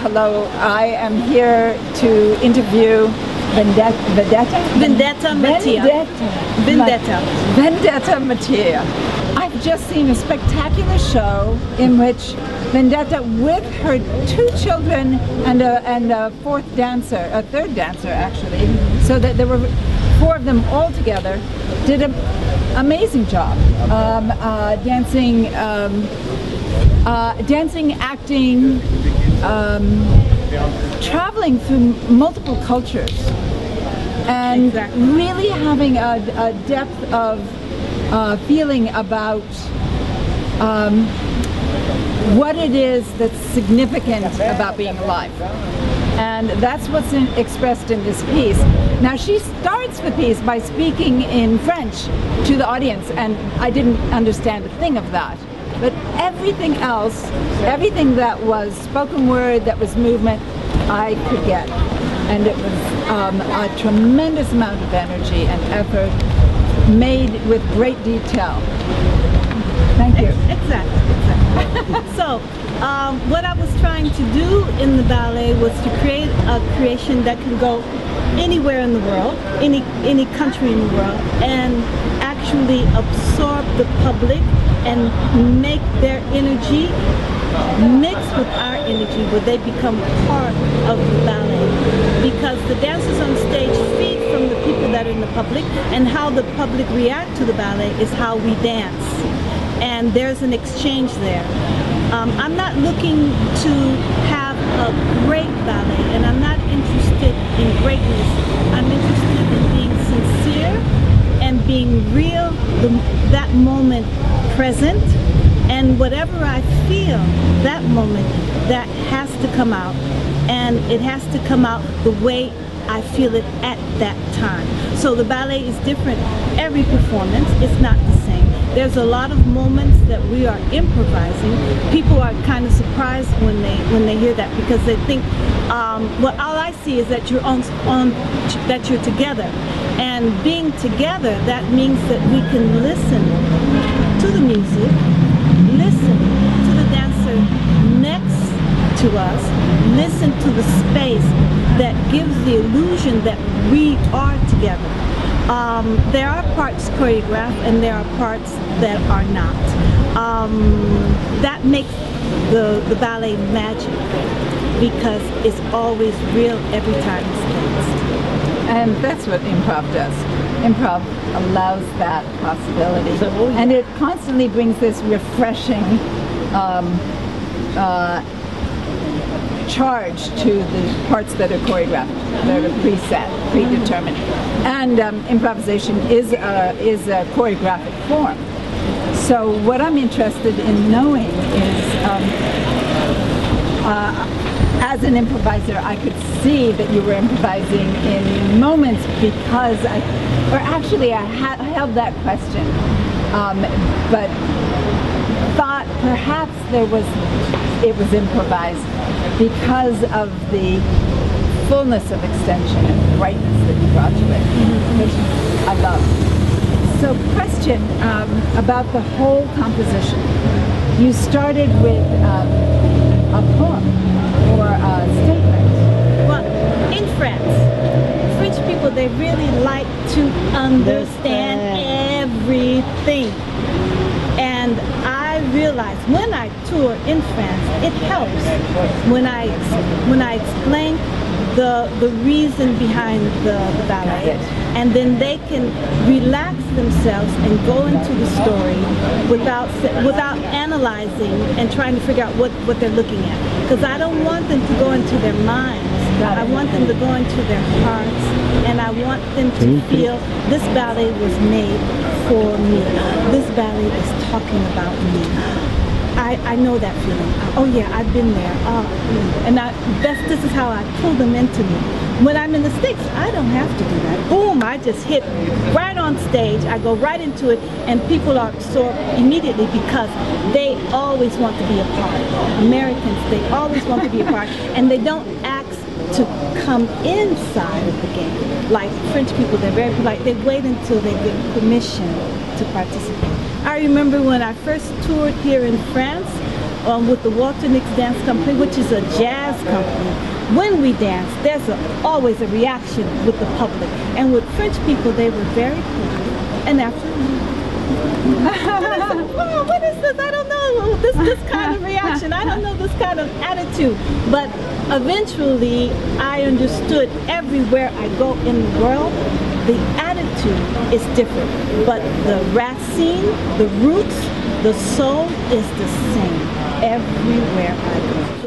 Hello, I am here to interview Vendetta Mathea. Vendetta Mathea. I've just seen a spectacular show in which Vendetta, with her 2 children and a third dancer actually, so that there were 4 of them all together, did an amazing job. Dancing, acting, traveling through multiple cultures, and really having a depth of feeling about what it is that's significant about being alive. And that's what's expressed in this piece. Now, she starts the piece by speaking in French to the audience, and I didn't understand a thing of that. But everything else, everything that was spoken word, that was movement, I could get. And it was a tremendous amount of energy and effort, made with great detail. Thank you. Exactly. So, what I was trying to do in the ballet was to create a creation that can go anywhere in the world, any country in the world, and actually absorb the public and make their energy mix with our energy, where they become part of the ballet. Because the dancers on stage feed from the people that are in the public, and how the public react to the ballet is how we dance. And there's an exchange there. I'm not looking to have a great ballet, and I'm not interested in greatness. I'm interested in being sincere and being real, that moment present, and whatever I feel that moment, that has to come out, and it has to come out the way I feel it at that time. So the ballet is different. Every performance is not the same. There's a lot of moments that we are improvising. People are kind of surprised when they hear that, because they think, well, all I see is that you're that you're together. And being together, that means that we can listen to the music, listen to the dancer next to us, listen to the space that gives the illusion that we are together. There are parts choreographed and there are parts that are not. That makes the ballet magic, because it's always real every time it's danced. And that's what improv does. Improv allows that possibility. And it constantly brings this refreshing charge to the parts that are choreographed, that are preset, predetermined. And improvisation is a choreographic form. So what I'm interested in knowing is, as an improviser, I could see that you were improvising in moments, because I held that question, but thought perhaps it was improvised because of the fullness of extension and brightness that you brought to it, which I love. So, question about the whole composition. You started with a poem or a statement. Well, in France, French people, they really like to understand everything. And I realized when I tour in France, it helps when I explain the reason behind the ballet, and then they can relax themselves and go into the story without analyzing and trying to figure out what they're looking at. Because I don't want them to go into their minds. I want them to go into their hearts, and I want them to feel this ballet was made for me. This ballet is talking about me. I know that feeling. Oh yeah, I've been there. And this is how I pull them into me. When I'm in the States, I don't have to do that. Boom, I just hit right on stage. I go right into it, and people are absorbed immediately, because they always want to be a part. Americans, they always want to be a part, and they don't ask to come inside of the game. Like French people, they're very polite. They wait until they get permission to participate. I remember when I first toured here in France, with the Walter Nix Dance Company, which is a jazz company. When we dance, there's always a reaction with the public. And with French people, they were very cool. And after, oh, what is this? I don't know. This kind of reaction. I don't know this kind of attitude. But eventually, I understood everywhere I go in the world, the attitude is different. But the racine, the roots, the soul is the same everywhere I go.